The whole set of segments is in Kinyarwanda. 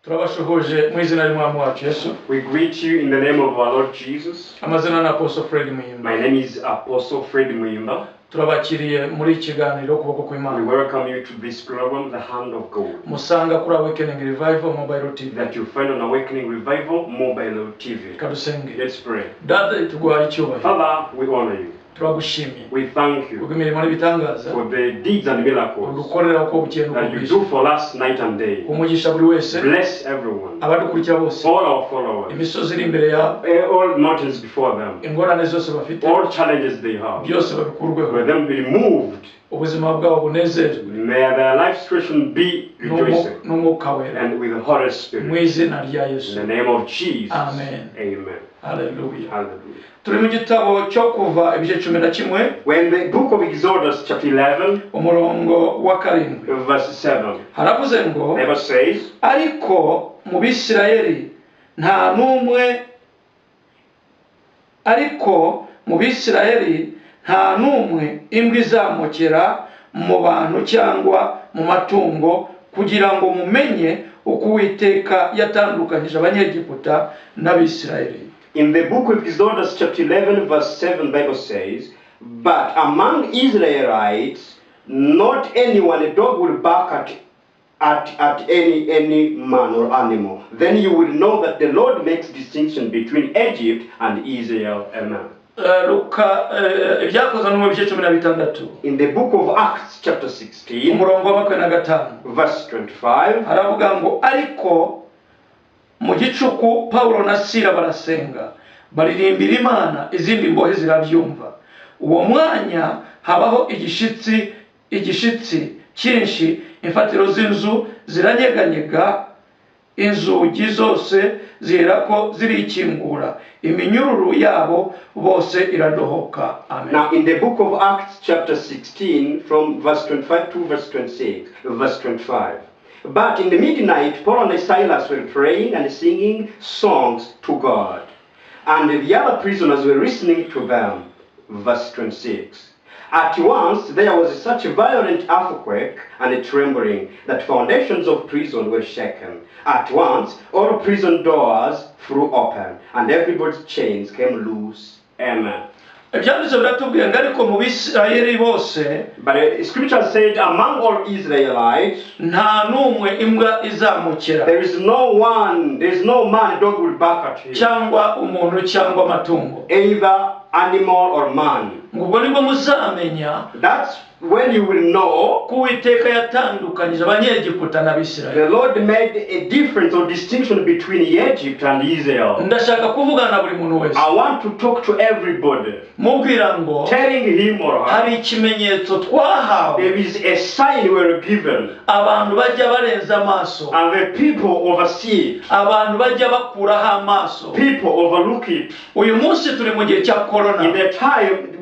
Turabashohoje mu izina ry'Umwami wacu Yesu. We greet you in the name of our Lord Jesus. Amazina na Apostle Fred Muyimba. My name is Apostle Fred Muyimba. Turabakiriye muri kiganiro kuboko We kw'Imana. welcome you to this program, The Hand of God, Musanga kuri Awakening Revival Mobile TV. that you find on Awakening Revival Mobile TV. Kadusenge. Let's pray. Dada tuguhaye icyubahiro. Father, we honor you. Turagushimiye. We thank you Kubw'imirimo n'ibitangaza. for the deeds and miracles Udukorera uko bukeye n'uko that you bwije. do for us night and day. Umugisha buri wese. Bless everyone, Abadukurikira bose. all our followers, Imisozi iri imbere yabo. all mountains before them, Ingorane zose bafite. all challenges they have. Byose babikurweho. Let them be removed. Ubuzima bwabo bunezerwe. May their life situation be rejoicing. N'umwuka wera. And with the Holy Mu Spirit. izina rya In Yesu. the name of Jesus. Amen. Amen. Hallelujah. Hallelujah. Turi mu gitabo cyo kuva ibice 11 When the book of Exodus, chapter 11, umurongo wa 7 verse 7, haravuze ngo the Bible says, ariko mu Bisirayeli nta numwe imbwa izamukera mu bantu cyangwa mu matungo kugira ngo mumenye uko Uwiteka yatandukanyije Abanyegiputa n'Abisirayeli. in the book of Exodus, chapter 11, verse 7, the Bible says, but among Israelites, not anyone, a dog will bark at any man or animal. Then you will know that the Lord makes distinction between Egypt and Israel. Amen. Ibyakozwe no mu bice 16 In the book of Acts, chapter 16, umurongo wa 25 verse 25, haravuga ngo ariko mu gicuku Paulo na Sila barasenga baririmbira Imana izindi mbohe zirabyumva. Uwo mwanya habaho igishitsi cyinshi, imfatiro z'inzu ziranyeganyega, inzugi zose zirako zirikingura, iminyururu yabo bose iradohoka. Amen. Now in the book of Acts chapter 16 from verse 25 to verse 25. But in the midnight Paul and Silas were praying and singing songs to God, and the other prisoners were listening to them. Verse 26. At once there was such a violent earthquake and a trembling that foundations of prison were shaken. At once all prison doors flew open and everybody's chains came loose. Amen. Ibyanditswe biratubwira ngo ariko mu Bisirayeli bose, But scripture said among all Israelites, nta numwe imbwa izamukira there is no man, dog will bark at him, cyangwa umuntu cyangwa amatungo. either animal or man. Ubwo nibwo muzamenya That's when you will know ko Uwiteka yatandukanyije Abanyegiputa n'Abisirayeli. the Lord made a difference or distinction between Egypt and Israel. Ndashaka kuvugana na buri muntu wese, I want to talk to everybody, mubwira ngo telling him or her, hari ikimenyetso twahawe there is a sign we were given, abantu bajya barenza amaso, and the people oversee it, abantu bajya bakuraho amaso. people overlook it. Uyu munsi turi mu gihe cya corona,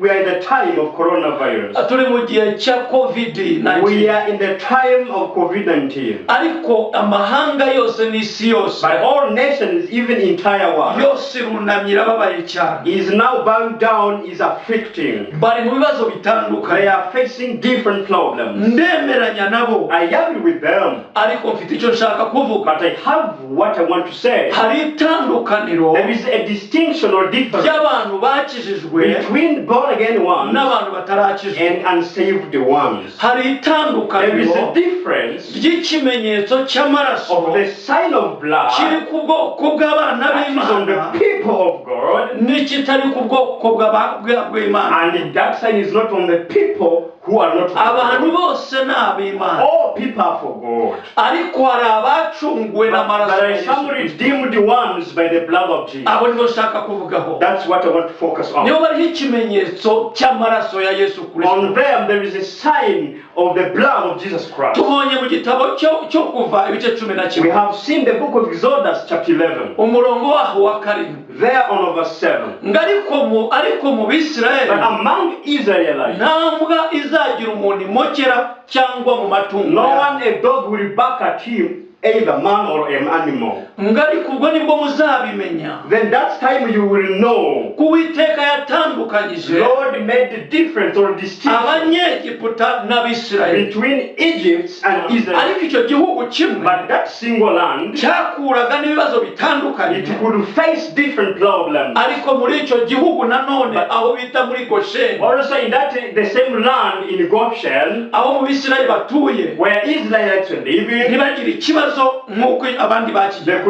We are in the time of coronavirus. turi mu gihe cya COVID-19, We are in the time of COVID-19. ariko amahanga yose n'isi yose But all nations, even entire world, yose irunamye irababaye cyane, is now bowing down, is afflicting. bari mu bibazo They bitandukanye. are facing different problems. Ndemeranya nabo, I agree with them, ariko mfite icyo nshaka kuvuga. but I have what I want to say. Hari itandukaniro There is a distinction or difference ry'abantu bakijijwe between born-again ones n'abantu batarakijwe. and unsaved ones. Hari There is itandukaniro a difference ry'ikimenyetso cy'amaraso of the sign of blood kiri ku bwoko bw'abana that is on b'Imana the people of God, n'ikitari ku bwoko bw'Imana. and that sign is not on the people who are not Abantu for God. bose ni ab'Imana, All people are for God. ariko hari abacunguwe But n'amaraso there ya are some Yesu. redeemed ones by the blood of Jesus. Abo nibo nshaka kuvugaho. That's what I want to focus on. Nibo bariho ikimenyetso cy'amaraso ya Yesu Kristo. On them there is a sign of the blood of Jesus Christ. Tubonye mu gitabo cyo kuva ibice 11 We have seen the book of Exodus chapter 11. umurongo waho wa 7 There on verse 7. ngo ariko mu Bisirayeli But among Israelites, nta mbwa izagira umuntu imokera cyangwa mu matungo no yabo. one, a dog will bark at him either man or an animal. Ariko ubwo nibwo muzabimenya. Then that time you will know. Uwiteka yatandukanyije Lord made the difference or distinction Abanyegiputa n'Abisirayeli between Egypt and Israel. ariko icyo gihugu kimwe But that single land, cyakuraga n'ibibazo bitandukanye it could face different problems. ariko muri icyo gihugu nanone aho bita muri Gosheni Also in that the same land in Goshen, aho mu Bisirayeli batuye where Israelites were living, ntibagire ikibazo nk'uko abandi bakigira.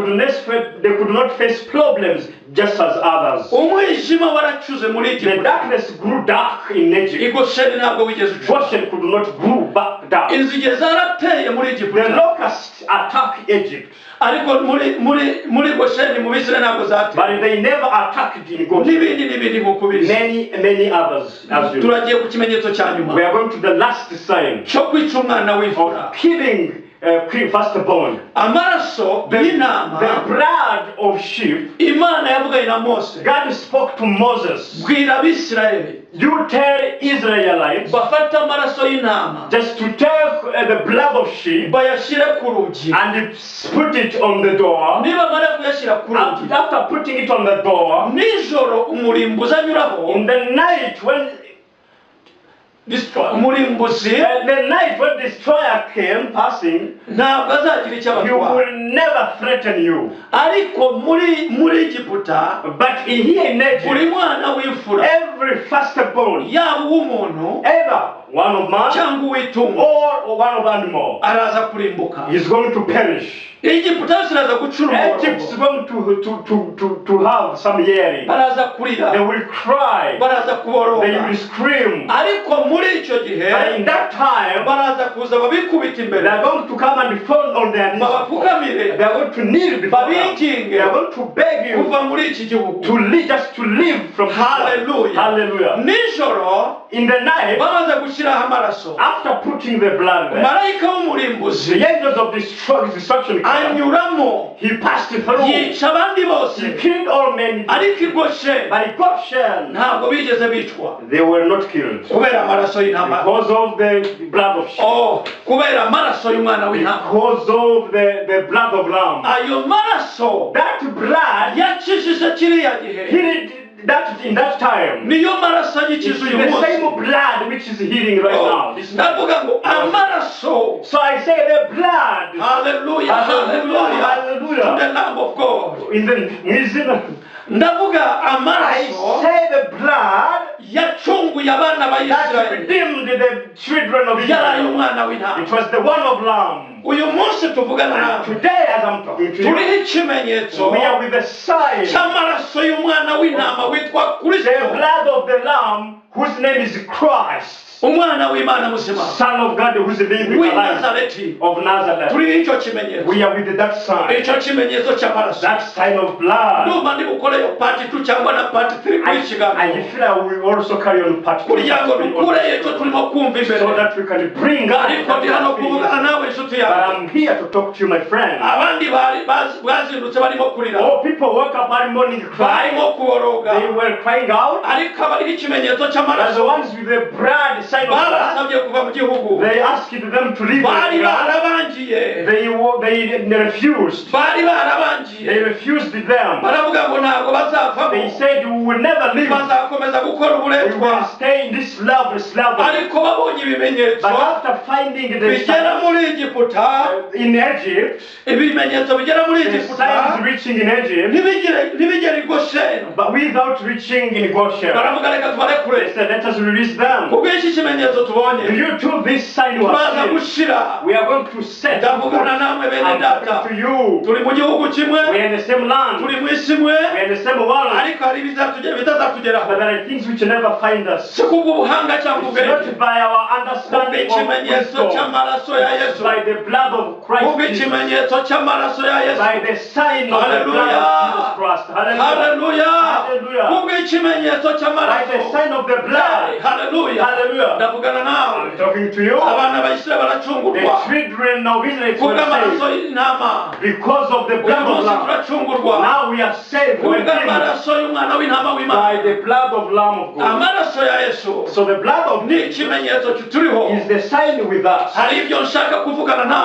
they could not face problems just as others. Umwijima waracuze muri The Egiputa. darkness grew dark in Egypt. I Gosheni ntabwo wigeze ucuza. Goshen could not grow back dark. Inzige zarateye muri The Egiputa locusts attacked Egypt, ariko muri Gosheni mu Bisirayeli ntabwo zateye. but they never attacked in Goshen. n'ibindi nk'uko bizi. Many others, as you know. Turagiye ku kimenyetso cya nyuma We are going to the last sign cyo kwica umwana w'imfura. of killing firstborn. Amaraso The y'intama blood of sheep. Imana yavuganye na Mose. God spoke to Moses. Bwira Abisirayeli You tell Israelites bafate amaraso y'intama just to take the blood of sheep bayashyire ku rugi. and put it on the door. Niba bamara kuyashyira ku rugi After putting it on the door, nijoro umurimbuzi anyuraho in the night when umurimbuzi the night when destroyer came passing, ntabwo azagira icyo he abatwara. will never threaten you. Ariko muri Egiputa But here in buri Egypt, mwana w'imfura every firstborn, yaba uw'umuntu either one of man cyangwa uw'itungo or one of animal, araza kurimbuka. is going to perish. Egiputa yose iraza gucura Egypt is umuborogo, going to have some yelling. baraza kurira, They will cry. baraza They kuboroga. will scream. Ariko muri icyo gihe But in that time, baraza kuza babikubita they imbere are going to come and fall on their knees. babapfukamire They are going to kneel before them. babinginge They are going to beg you kuva muri iki gihugu. to live, just to live from this life. Hallelujah. Hallelujah. Nijoro In the night, bamaze gushyiraho amaraso, after putting the blood there, marayika w'umurimbuzi the angels of destruction came. anyuramo He passed through. yica abandi He bose, killed all men. ariko i Gosheni But Goshen, ntabwo bigeze bicwa they were not killed kubera amaraso y'intama. because of the blood of sheep, Kubera amaraso y'umwana w'intama. because of the blood of lamb. Ayo maraso That blood, yakijije kiriya gihe healed that in that time. niyo maraso It's yikiza uyu the munsi. same blood which is healing right now. This time. Ndavuga ngo amaraso. So I say the blood. Hallelujah, hallelujah, Hallelujah. to the Lamb of God. In the museum, Ndavuga I amaraso say the blood yacunguye abana ba that Isirayeli redeemed the children of yaraye Israel. umwana w'intama. It was the one of lamb. Uyu munsi tuvugana And nawe today, as I'm talking to you, turiho ikimenyetso we are with the sign, cy'amaraso y'umwana w'intama witwa the Kristo, blood of the lamb, whose name is Christ, umwana w'Imana muzima Son of God, who's living w'i alive Nazareti. of Nazareth. Turiho icyo kimenyetso, We are with that sign, icyo kimenyetso cy'amaraso. that sign of blood. Ndumva ndi bukoreyo part 2 cyangwa na part 3 kuri I kiganiro feel I will also carry on part two, kugira ngo dukureyo icyo turimo kumva so imbere. that we can bring God. Ariko ndi hano kuvugana nawe inshuti But yawe. I'm here to talk to you, my friend. Abandi bazindutse barimo kurira, Oh, people woke up one morning crying. barimo kuboroga, They were crying out. ariko abariho ikimenyetso As the cy'amaraso ones with the blood, sign of blood, barasabye kuva mu gihugu, they asked them to leave. bari They barabangiye, refused. bari barabangiye, They refused them. baravuga ngo ntabwo bazavamo, They said we will never leave. bazakomeza gukora We will uburetwa. stay in this slavery. Ariko babonye ibimenyetso But after finding the bigera signs muri Egiputa, in Egypt, ibimenyetso bigera muri the Egiputa signs reaching in Egypt, ntibigere i Gosheni, but without reaching in Goshen. baravuga reka They tubarekure. said, let us release them. Kubwo iki kimenyetso tubonye Due to this sign we turaza have seen, gushira. we are going to set. Ndavugana namwe bene I'm data, talking to you. turi mu gihugu We kimwe, are in the same land. turi mu isi imwe, We are in the same world. ariko hari bitazatugeraho, But there are things which never find us. si kubw'ubuhanga cyangwa It's ubwenge, not by our understanding of kubw'ikimenyetso wisdom, cy'amaraso ya Yesu, by the blood of Christ Jesus, kubw'ikimenyetso cy'amaraso ya Yesu. by the sign of the blood of Jesus Christ. Hallelujah. Haleluya, Hallelujah. kubw'ikimenyetso By the cy'amaraso. sign of the blood. Haleluya, Hallelujah. ndavugana nawe. I'm talking to you. Abana ba Isirayeli The baracungurwa children of Israel were kubw'amaraso saved y'intama. because of the Uyu blood of munsi Lamb. turacungurwa Now we are saved we're healed kubw'amaraso y'umwana w'intama by w'Imana. the blood of Lamb of God. Amaraso ya Yesu So the blood of ni ikimenyetso kituriho. is the sign with us. Hari ibyo nshaka kuvugana nawe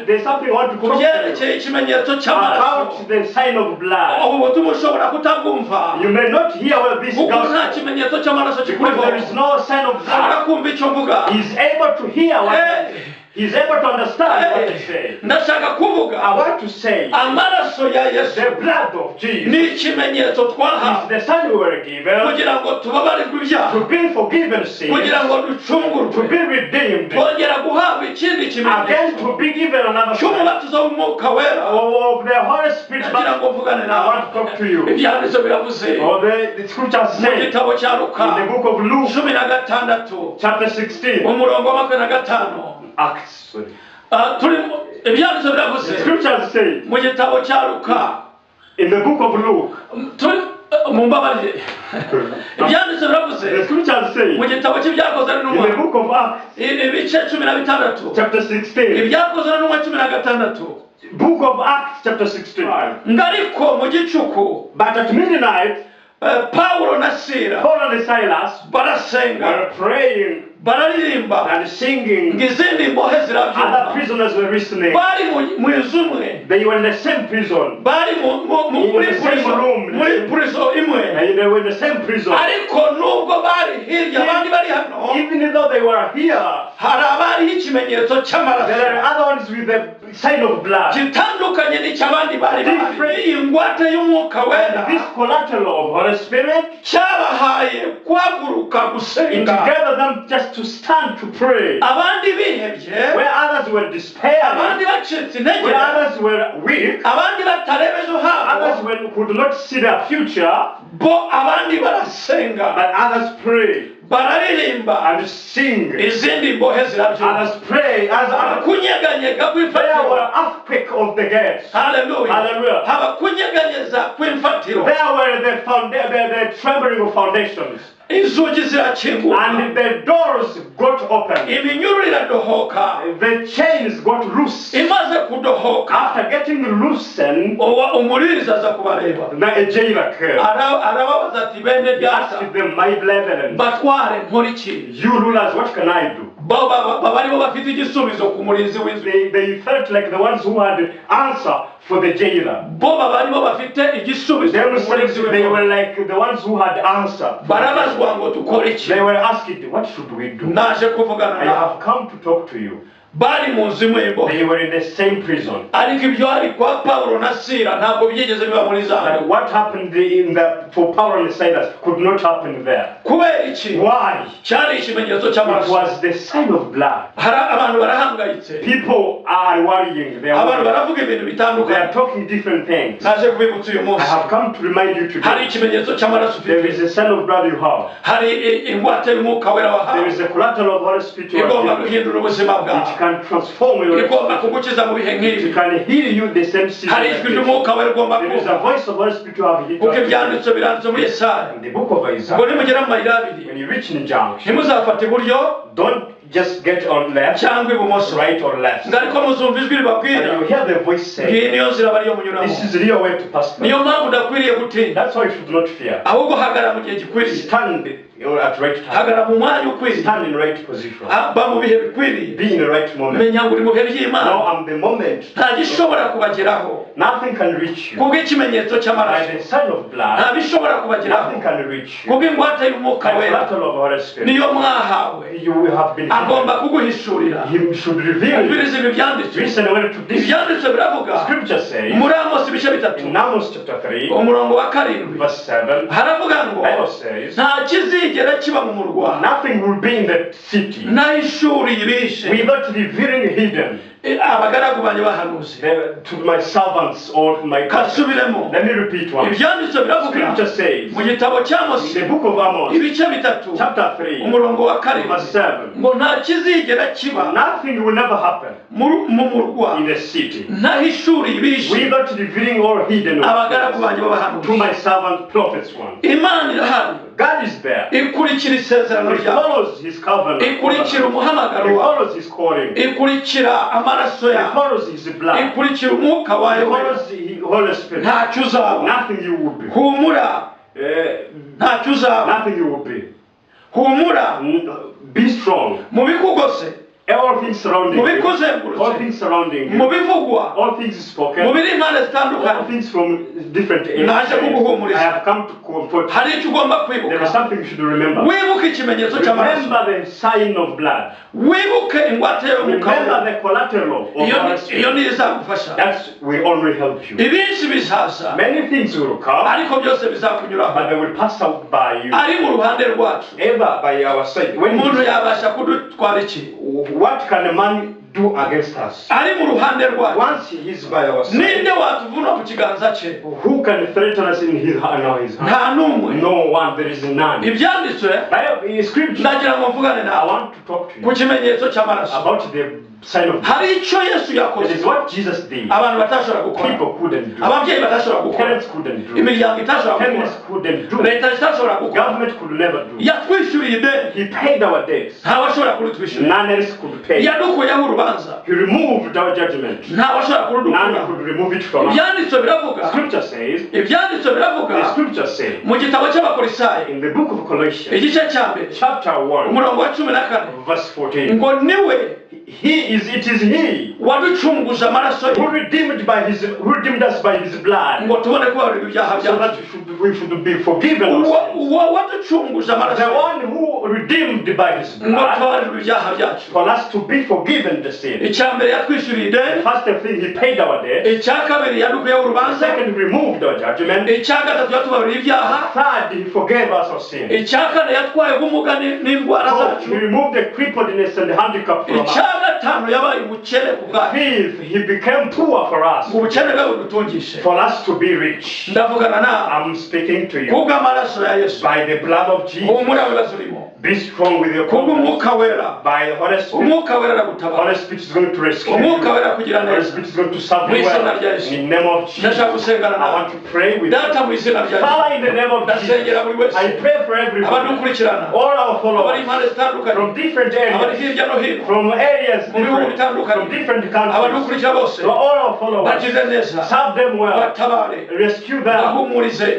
There's something I want to ku talk to byerekeye ikimenyetso you cy'amaraso. about the sign of blood. ubu butumwa ushobora kutabwumva You may not hear well this kuko nta gospel kimenyetso cy'amaraso because kikuriho. there is no sign of blood. arakumva icyo mvuga. He's able to hear what he's able to understand what he says. ndashaka kuvuga I want to say amaraso ya Yesu the blood of Jesus ni ikimenyetso is twahawe the sign we were given kugira ngo tubabarirwe ibyaha, to be forgiven sins, kugira ngo to ducungurwe, be redeemed, kongera guhabwa ikindi again to kimenyetso be given another sign cy'umubatizo w'umwuka wera. of the Holy Spirit. ndagira ngo mvugane I nawe. want to talk to you. ibyanditso biravuze Or the scriptures mu say gitabo cya in the Luka book of Luke, 16 chapter 16, umurongo wa 25. Acts, sorry. ibyanditso The biravuze scriptures say mu gitabo cya Luka in the book of Luke, mumbabarire. ibyanditso the biravuze scriptures say mu gitabo cy'ibyakozwe in the n'intumwa book of Acts, ibice 16, chapter 16, ibyakozwe n'intumwa 16. book of Acts, chapter 16. ngariko mu gicuku But at midnight, Pawulo na Sila Paul and Silas barasenga, were praying bararirimba, and singing. ngizindi mbohe Other zirabyumva. prisoners were listening. bari mu nzu imwe, They were in the same prison. bari muri prison imwe, And they were in the same prison. ariko nubwo bari hirya abandi bari hano, Even though they were here, hari abariho ikimenyetso there cy'amaraso are other ones with the sign of blood. gitandukanye n'icy'abandi bari Different. bahari. ingwate y'umwuka wera This collateral of Holy Spirit cyabahaye guhaguruka it gusenga. together them just to stand to pray. abandi bihebye, Where others were despairing, abandi bacitse intege, where others were weak, abandi batareba ejo others habo, could not see their future, bo abandi barasenga, but others pray bararirimba, and sing. izindi mbohe zirabyumva. Others pray as haba others. kunyeganyega There were kw'imfatiro. earthquake of the gates. Haleluya. Hallelujah. haba kunyeganyeza kw'imfatiro. There were the trembling of foundations. inzugi zirakinguka, And the doors got open. iminyururu iradohoka. The chains got loose. imaze kudohoka, After getting loosened, umurinzi aza kubareba, a jailer came. arababaza ati bene He asked data, them, my brethren, batware nkora iki? you rulers, what can I do? baba aribo bafite igisubizo ku murinzi w'inzu, They felt like the ones who had answer for the jailer. bo baba aribo bafite igisubizo They ku were, murinzi they were w'inzu. like the ones who had answer. barabazwa ngo dukore iki? They were asking, what should we do? naje kuvugana I nawe. have come to talk to you. bari mu nzu imwe y'imbohe, They were in the same prison. ariko ibyo hari kwa Pawulo na Sila ntabwo byigeze biba muri za And what happened for Paul and Silas could not happen there. kubera iki? Why? cyari ikimenyetso It cy'amaraso. was the sign of blood. hari abantu barahangayitse, People are worrying. They abantu are, baravuga ibintu they are bitandukanye. talking different things. naje kubibutsa uyu I munsi, have come to remind you hari today. ikimenyetso cy'amaraso There ufite, is a sign of blood you have. hari ingwate y'umwuka wera There wahawe, is a collateral of Holy Spirit you igomba have. guhindura ubuzima It bwawe, can transform your igomba life. kugukiza mu bihe nk'ibi. It can heal you the same season. hari like ijwi this. ry'umwuka wera ugomba There is kumva, a voice of Holy Spirit you have kuko here. ibyanditse biranditse muri Yesaya In the book of ngo Isaiah, nimugera mu mayira abiri, when you reach in junction, ntimuzafate iburyo don't just get on left, cyangwa ibumoso, right or left. ngo ariko muzumva ijwi ribabwira, And you hear the voice say, ngiyi niyo nzira bariyo munyuramo. this is the real way to pass niyo through. mpamvu udakwiriye gutinya, That's why you should not fear. ahubwo hagarara mu gihe gikwiriye, Stand at right time. hagarara mu mwanya ukwiriye, Stand in right position. ba mu bihe bikwiriye, Be in the right moment. menya ngo uri mu bihe by'Imana, Now I'm the moment. nta gishobora kubageraho Nothing can reach you. kubw'ikimenyetso By cy'amaraso, the sign of blood, nta bishobora kubageraho nothing can reach you. kubw'ingwate y'umwuka By the wera, collateral of Holy Spirit, niyo mwahawe, you will have been agomba given. kuguhishurira. He should reveal you. umviriza ibi byanditswe, Listen well to this. ibyanditswe biravuga Scripture says muri Amosi ibice bitatu in Amos chapter 3, umurongo wa 7 verse 7, haravuga ngo Bible says, nta kizigera kiba mu murwa nothing will be in the city nahishuriye ibishe without revealing hidden abagaragu banjye bahanuzi. to my servants or my kasubiremo, Let me repeat one. ibyanditswe biravuga Scripture says mu gitabo cya in Amosi the book of Amos, ibice bitatu chapter 3, umurongo wa 7 verse 7, ngo nta kizigera kiba nothing will never happen mu murwa in the city nahishuriye ibishe without revealing all hidden abagaragu banjye to b'abahanuzi. my servant prophets one. Imana irahari, God is there. ikurikira isezerano He ryawe, follows his covenant. ikurikira He umuhamagaro wawe, follows his calling. He ikurikira amaraso yawe, follows his blood. ikurikira umwuka He wawe, follows the Holy Spirit. ntacyo uzaba. Nothing you will be. humura, ntacyo uzaba. Nothing you will be. humura, Be strong. mu bikugose All things surrounding mu you. bikuzengurutse, All things surrounding mu you. bivugwa, All things spoken. mu biri impande All zitandukanye, things from different areas. naje I kuguhumuriza. have come to comfort you. hari icyo ugomba There is kwibuka. something you should remember. Wibuke ikimenyetso cy'amaraso, Remember the sign of blood. wibuke ingwate yo mu Remember kaboko. the collateral of our spirit. Iyo niyo izagufasha. That will only help you. Ibinshi bizaza, Many things will come, ariko byose bizakunyuraho. but they will pass out by you. ari mu ruhande rwacu, Ever by our side. When umuntu yabasha kudutwara iki? what can a man do against us? ari mu ruhande rwacu, Once he is by our side, ninde watuvuna ku kiganza cye? who can threaten us in his hand? nta n'umwe. No one, there is none. ibyanditswe By scripture, ndagira ngo mvugane I nawe want to talk to ku you kimenyetso cy'amaraso. about the sign of blood. hari icyo yesu It yakoze is what Jesus did. abantu batashobora gukora, People couldn't do. ababyeyi batashobora gukora, Parents couldn't do. imiryango itashobora gukora, Families couldn't do. leta zitashobora gukora. Government could never do. yatwishyuriye ideni, He paid our debts. ntawashobora kurutwishyura. None else could pay. yadukuyeho urubanza, He removed our judgment. ntawashobora None kurudukura. could remove it from us. ibyanditswe biravuga, Scripture says, ibyanditswe biravuga the scripture says, mu gitabo cy'abakorisayi in the book of Colossians, igice cya mbere chapter 1, umurongo wa 14 verse 14, ngo niwe it is he waducunguje amaraso who ye redeemed us by his blood, ngo tubone kubabarirwa ibyaha so byacu. that we should be forgiven our sins. uwo waducunguje amaraso The ye one who redeemed by his ngo blood, tubabarirwe ibyaha byacu. for us to be forgiven the sin. icya mbere yatwishyuriye The ideni, first thing, he paid our debt. icya kabiri yadukuyeho The urubanza, second, he removed our judgment. icya gatatu yatubabarira ibyaha, Third, he forgave us our sin. icya kane yatwaye ubumuga n'indwara Fourth, he zacu, removed the crippledness and the handicap from us. icya gatanu yabaye umukene ku bwacu Fifth, he became poor for us, ngo ubukene bwe budutungishe. for us to be rich. ndavugana nawe I'm speaking to you kubw'amaraso ya yesu, by the blood of Jesus. humura wibazo urimo, Be strong with your confidence. kubw'umwuka wera, By the Holy Spirit. umwuka wera The aragutabara, Holy Spirit is going to rescue you. umwuka wera kugira The Holy neza. Spirit is going to serve Mu you izina well. rya Yesu. In the name of Jesus. ndashaka gusengana I nawe want to pray with data you. mu izina rya Yesu. Father, in the name of Jesus, ndasengera buri wese, I pray for everybody, abadukurikirana, all our abari followers, impande zitandukanye, from different abari areas, hirya no hino, from areas mu bihugu different, bitandukanye, from different countries, abadukurikira bose to all our followers, bagize neza, serve them well, batabare, rescue them, bahumurize,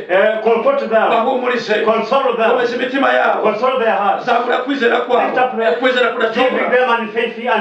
comfort them, bahumurize, console them, komeza imitima yabo, console their hearts, zamura kwizera lift kwabo, up their kwizera giving kudacogora, them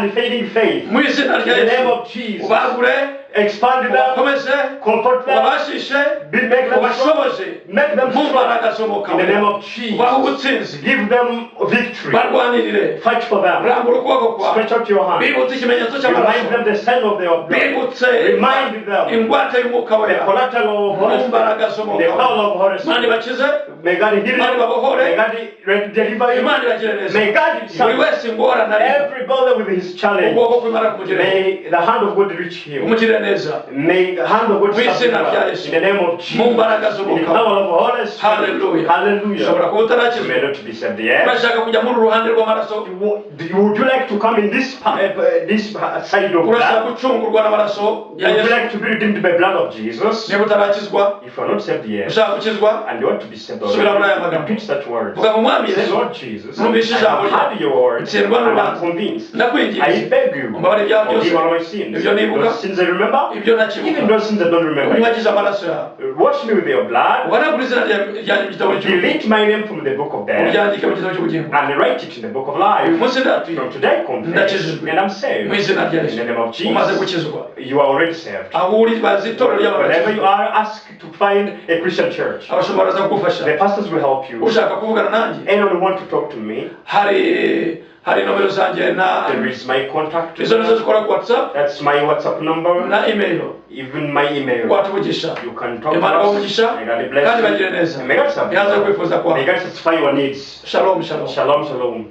unfading faith. mu izina In rya the name Yesu. of Jesus, ubagure, expand them, ubakomeze, comfort them, ubabashishe, make them strong, ubashoboze make them mu strong. mbaraga z'umwuka In the name wera. of Jesus, ubahe ubutsinzi, give them victory. barwanirire, Fight for them. rambura ukuboko kwawe, Stretch out your hand. bibutse ikimenyetso Remind cy'amaraso, them the sign of their blood. bibutse Remind them ingwate y'umwuka the wera, collateral of Holy mu mbaraga Spirit, z'umwuka the power wera. of Holy Imana Spirit. ibakize, May God heal Imana you. ibabohore, May God deliver you. Imana ibagire neza. May God buri serve wese ingorane arimo, every brother with his challenge. ukuboko kw'Imana kumugeraho, May the hand of God reach him. umugirire neza, May the hand of God mu serve izina you rya well. Yesu, In the name of mu Jesus. mbaraga In the z'umwuka power wera. of Holy Spirit. Hallelujah. Hallelujah. ushobora kuba You utarakizwa, may not be saved yet. urashaka kujya muri ruhande rw'amaraso, Would you like to come in this side of urashaka blood? gucungurwa n'amaraso ya Would you Yesu. like to be redeemed by blood of Jesus? niba utarakizwa, If you are not saved yet, ushaka gukizwa, and you want to be saved subira muri aya already, magambo, repeat such words. vuga mu mwami Say, Yesu, Lord Jesus, I numvise ijambo have ryawe, heard your words, and ntsindwa I'm n'urubanza, convinced. I ndakwinginze, beg you, umbabarire ibyaha forgive byose, all my sins. ibyo nibuka, Those sins I remember, ibyo even ntakibuka, those sins I don't remember. unywagize amaraso yawe, Wash me with your blood. uhanagure izina ryanjye mu gitabo cy'ubugingo, Delete my name from the book of death uryandike mu gitabo cy'ubugingo. and write it in the book of uyu life. munsi ndatuye, From today, confess, ndakijijwe, and I'm saved. mu izina rya In Yesu, the name of umaze Jesus, gukizwa. you are already saved. aho uri bazi itorero Wherever you ry'abantu, are, ask to find a Christian church. abashumba baraza kugufasha. The pastors will help you. ushaka kuvugana nanjye, Anyone who wants to talk to me, hari nomero zanjye na there is my contact. izo nizo zikora ku WhatsApp That's my WhatsApp number, na email, even my email. watuvugisha. You can talk to Imana us. bamugisha May God kandi bless bagire you. neza, May God serve yaze you. kwifuza May kwawe. God satisfy your needs. Shalom shalom. Shalom, shalom.